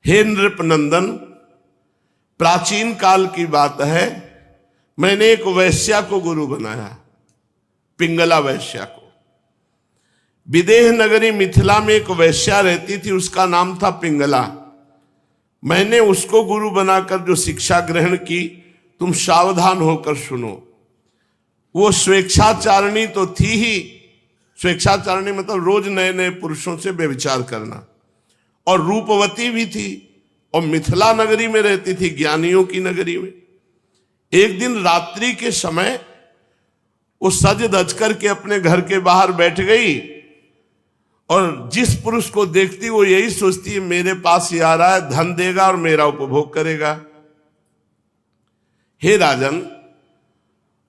हे नृपनंदन, प्राचीन काल की बात है, मैंने एक वैश्या को गुरु बनाया, पिंगला वैश्या को। विदेह नगरी मिथिला में एक वैश्या रहती थी, उसका नाम था पिंगला। मैंने उसको गुरु बनाकर जो शिक्षा ग्रहण की, तुम सावधान होकर सुनो। वो स्वेच्छाचारिणी तो थी ही, स्वेच्छाचारिणी मतलब रोज नए नए पुरुषों से व्यभिचार करना, और रूपवती भी थी, और मिथिला नगरी में रहती थी, ज्ञानियों की नगरी में। एक दिन रात्रि के समय वो सज धज करके अपने घर के बाहर बैठ गई, और जिस पुरुष को देखती वो यही सोचती है मेरे पास ही आ रहा है, धन देगा और मेरा उपभोग करेगा। हे राजन,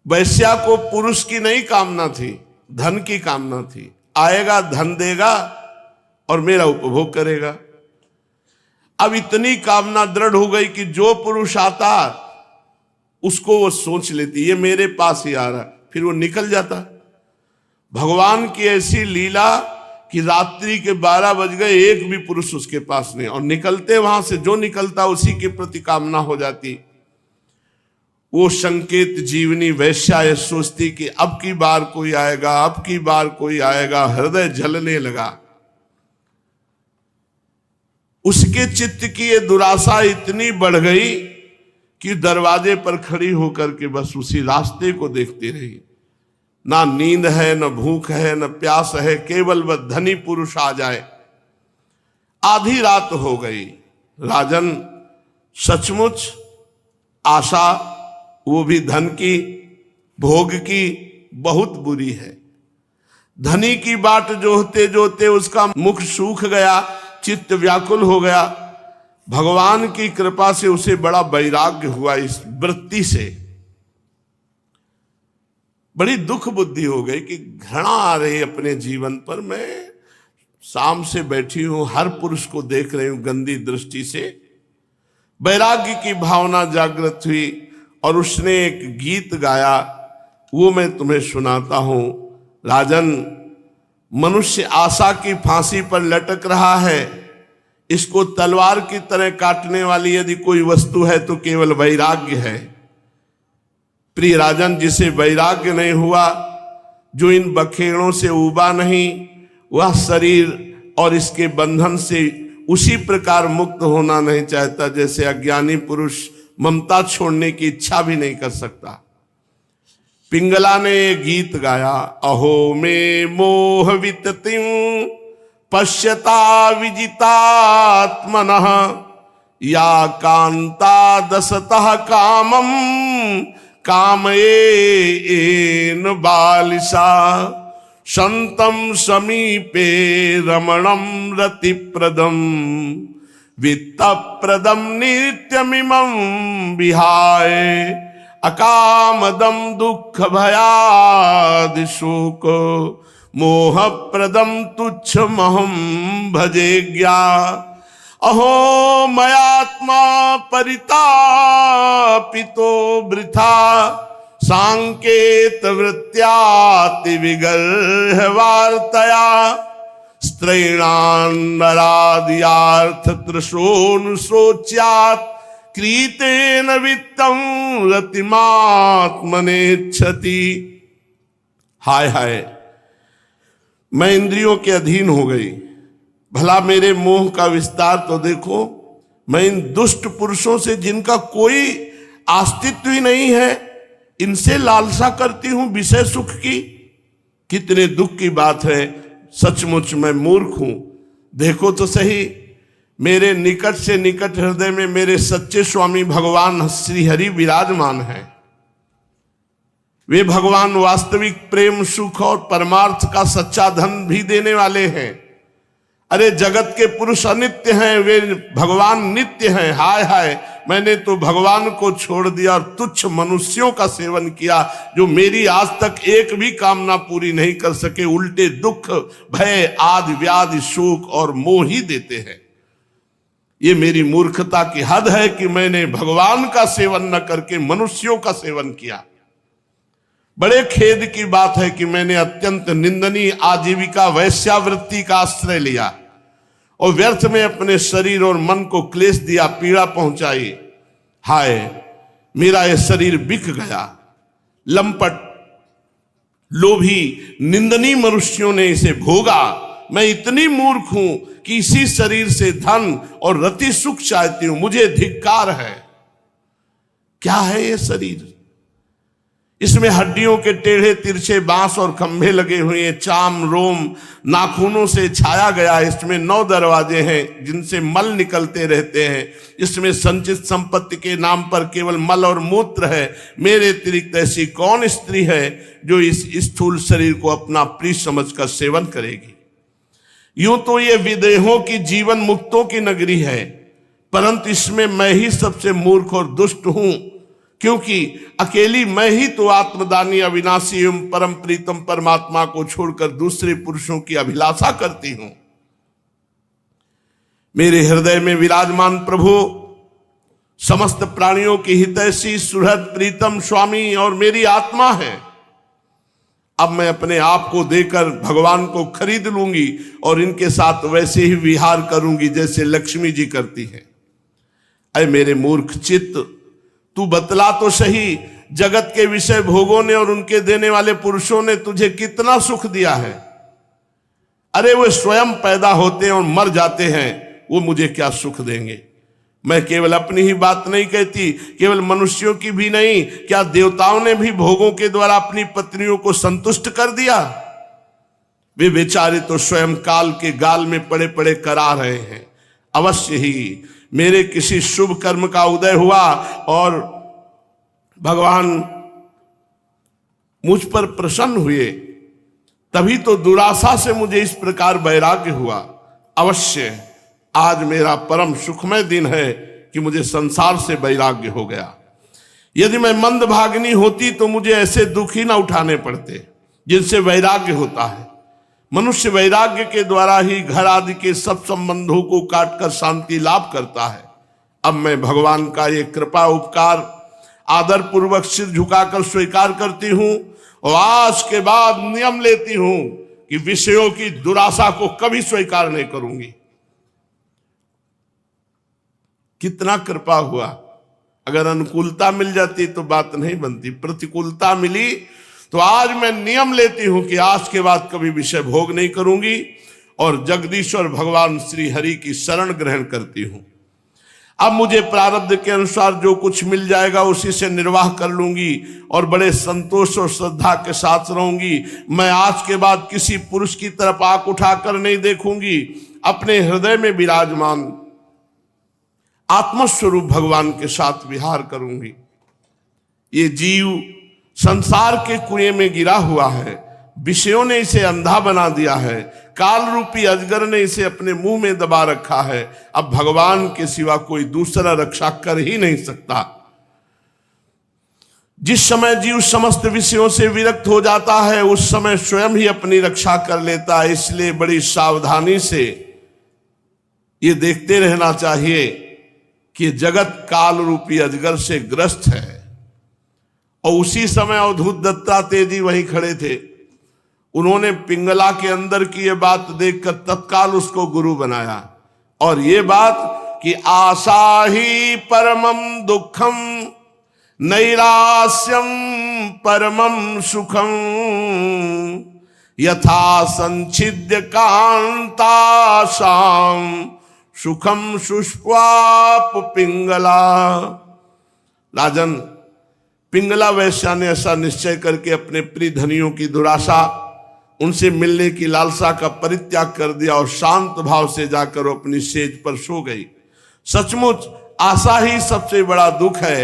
वैश्या को पुरुष की नहीं कामना थी, धन की कामना थी। आएगा, धन देगा और मेरा उपभोग करेगा। अब इतनी कामना दृढ़ हो गई कि जो पुरुष आता उसको वो सोच लेती ये मेरे पास ही आ रहा, फिर वो निकल जाता। भगवान की ऐसी लीला कि रात्रि के 12 बज गए, एक भी पुरुष उसके पास नहीं, और निकलते वहां से जो निकलता उसी के प्रति कामना हो जाती। वो संकेत जीवनी वैश्या ये सोचती कि अब की बार कोई आएगा, अब की बार कोई आएगा, हृदय जलने लगा। उसके चित्त की ये दुराशा इतनी बढ़ गई कि दरवाजे पर खड़ी होकर के बस उसी रास्ते को देखती रही। ना नींद है, न भूख है, न प्यास है, केवल वह धनी पुरुष आ जाए। आधी रात हो गई। राजन, सचमुच आशा, वो भी धन की, भोग की, बहुत बुरी है। धनी की बाट जोहते जोहते उसका मुख सूख गया, चित्त व्याकुल हो गया। भगवान की कृपा से उसे बड़ा वैराग्य हुआ इस वृत्ति से। बड़ी दुख बुद्धि हो गई कि घृणा आ रही अपने जीवन पर। मैं शाम से बैठी हूं, हर पुरुष को देख रही हूं गंदी दृष्टि से। वैराग्य की भावना जागृत हुई और उसने एक गीत गाया, वो मैं तुम्हें सुनाता हूं। राजन, मनुष्य आशा की फांसी पर लटक रहा है। इसको तलवार की तरह काटने वाली यदि कोई वस्तु है तो केवल वैराग्य है। प्रिय राजन, जिसे वैराग्य नहीं हुआ, जो इन बखेड़ों से उबा नहीं, वह शरीर और इसके बंधन से उसी प्रकार मुक्त होना नहीं चाहता जैसे अज्ञानी पुरुष ममता छोड़ने की इच्छा भी नहीं कर सकता। पिंगला ने गीत गाया, अहो में मोह विततिं पश्यता विजितात्मनः, या कांता दशतः कामम कामयेन बालिशा, संतम समीपे रमणम रतिप्रदम, वित्तप्रदम नित्यमिमं विहाय, अकामदम दुख भयादि शोक, मोहप्रदम तुच्छमहं भजेज्ञा। अहो मयात्मा परितापितो वृथा, सांकेत वृत्त्याति विगर्ह वार्तया, स्त्रैणान्नराद्यार्थ तृशोऽनुशोच्यात्, क्रीतेन वित्तं रतिमात्मनेच्छति। हाय हाय, मैं इंद्रियों के अधीन हो गई। भला मेरे मोह का विस्तार तो देखो। मैं इन दुष्ट पुरुषों से, जिनका कोई अस्तित्व ही नहीं है, इनसे लालसा करती हूं विषय सुख की। कितने दुख की बात है। सचमुच मैं मूर्ख हूं। देखो तो सही, मेरे निकट से निकट हृदय में मेरे सच्चे स्वामी भगवान श्री हरि विराजमान हैं। वे भगवान वास्तविक प्रेम, सुख और परमार्थ का सच्चा धन भी देने वाले हैं। अरे जगत के पुरुष अनित्य हैं, वे भगवान नित्य हैं। हाय हाय, मैंने तो भगवान को छोड़ दिया और तुच्छ मनुष्यों का सेवन किया, जो मेरी आज तक एक भी कामना पूरी नहीं कर सके, उल्टे दुख, भय, आदि व्याधि, शोक और मोह ही देते हैं। ये मेरी मूर्खता की हद है कि मैंने भगवान का सेवन न करके मनुष्यों का सेवन किया। बड़े खेद की बात है कि मैंने अत्यंत निंदनीय आजीविका वैश्यावृत्ति का आश्रय लिया। और व्यर्थ में अपने शरीर और मन को क्लेश दिया, पीड़ा पहुंचाई। हाय, मेरा यह शरीर बिक गया। लंपट, लोभी, निंदनीय मनुष्यों ने इसे भोगा। मैं इतनी मूर्ख हूं कि इसी शरीर से धन और रति सुख चाहती हूं। मुझे धिक्कार है। क्या है ये शरीर? इसमें हड्डियों के टेढ़े तिरछे बांस और खंभे लगे हुए हैं, चाम रोम नाखूनों से छाया गया। इसमें 9 दरवाजे हैं जिनसे मल निकलते रहते हैं। इसमें संचित संपत्ति के नाम पर केवल मल और मूत्र है। मेरे अतिरिक्त ऐसी कौन स्त्री है जो इस स्थूल शरीर को अपना प्रिय समझकर सेवन करेगी? यूं तो ये विदेहों की, जीवन मुक्तों की नगरी है, परंतु इसमें मैं ही सबसे मूर्ख और दुष्ट हूं, क्योंकि अकेली मैं ही तो आत्मदानी, अविनाशी एवं परम प्रीतम परमात्मा को छोड़कर दूसरे पुरुषों की अभिलाषा करती हूं। मेरे हृदय में विराजमान प्रभु समस्त प्राणियों की हितैषी, सुहृद, प्रीतम स्वामी और मेरी आत्मा है। अब मैं अपने आप को देकर भगवान को खरीद लूंगी और इनके साथ वैसे ही विहार करूंगी जैसे लक्ष्मी जी करती है। अरे मेरे मूर्ख चित्त, तू बतला तो सही, जगत के विषय भोगों ने और उनके देने वाले पुरुषों ने तुझे कितना सुख दिया है? अरे वो स्वयं पैदा होते हैं और मर जाते हैं, वो मुझे क्या सुख देंगे? मैं केवल अपनी ही बात नहीं कहती, केवल मनुष्यों की भी नहीं, क्या देवताओं ने भी भोगों के द्वारा अपनी पत्नियों को संतुष्ट कर दिया? वे बेचारे तो स्वयं काल के गाल में पड़े पड़े करा रहे हैं। अवश्य ही मेरे किसी शुभ कर्म का उदय हुआ और भगवान मुझ पर प्रसन्न हुए, तभी तो दुराशा से मुझे इस प्रकार वैराग्य हुआ। अवश्य आज मेरा परम सुखमय दिन है कि मुझे संसार से वैराग्य हो गया। यदि मैं मंदभागिनी होती तो मुझे ऐसे दुख ही ना उठाने पड़ते जिनसे वैराग्य होता है। मनुष्य वैराग्य के द्वारा ही घर आदि के सब संबंधों को काटकर शांति लाभ करता है। अब मैं भगवान का ये कृपा उपकार आदर पूर्वक सिर झुकाकर स्वीकार करती हूं और आज के बाद नियम लेती हूं कि विषयों की दुराशा को कभी स्वीकार नहीं करूंगी। कितना कृपा हुआ! अगर अनुकूलता मिल जाती तो बात नहीं बनती, प्रतिकूलता मिली तो आज मैं नियम लेती हूं कि आज के बाद कभी विषय भोग नहीं करूंगी और जगदीश्वर भगवान श्री हरि की शरण ग्रहण करती हूं। अब मुझे प्रारब्ध के अनुसार जो कुछ मिल जाएगा उसी से निर्वाह कर लूंगी और बड़े संतोष और श्रद्धा के साथ रहूंगी। मैं आज के बाद किसी पुरुष की तरफ आंख उठाकर नहीं देखूंगी। अपने हृदय में विराजमान आत्मस्वरूप भगवान के साथ विहार करूंगी। ये जीव संसार के कुएं में गिरा हुआ है, विषयों ने इसे अंधा बना दिया है, काल रूपी अजगर ने इसे अपने मुंह में दबा रखा है। अब भगवान के सिवा कोई दूसरा रक्षा कर ही नहीं सकता। जिस समय जीव समस्त विषयों से विरक्त हो जाता है उस समय स्वयं ही अपनी रक्षा कर लेता है। इसलिए बड़ी सावधानी से ये देखते रहना चाहिए कि जगत काल रूपी अजगर से ग्रस्त है। और उसी समय अवधूत दत्तात्रेय जी वहीं खड़े थे। उन्होंने पिंगला के अंदर की ये बात देखकर तत्काल उसको गुरु बनाया और ये बात कि आशा ही परमम दुखम नैरास्यम परमम सुखम यथा संचिद्य कांताशाम सुखम सुष्पाप पिंगला। राजन, पिंगला वैश्या ने ऐसा निश्चय करके अपने प्रिय धनियों की दुराशा, उनसे मिलने की लालसा का परित्याग कर दिया और शांत भाव से जाकर अपनी सेज पर सो गई। सचमुच आशा ही सबसे बड़ा दुख है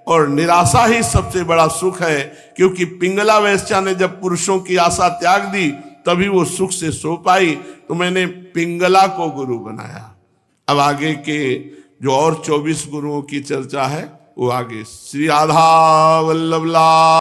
और निराशा ही सबसे बड़ा सुख है, क्योंकि पिंगला वैश्या ने जब पुरुषों की आशा त्याग दी तभी वो सुख से सो पाई। तो मैंने पिंगला को गुरु बनाया। अब आगे के जो और 24 गुरुओं की चर्चा है वो आगे। श्री राधा वल्लभ लाल।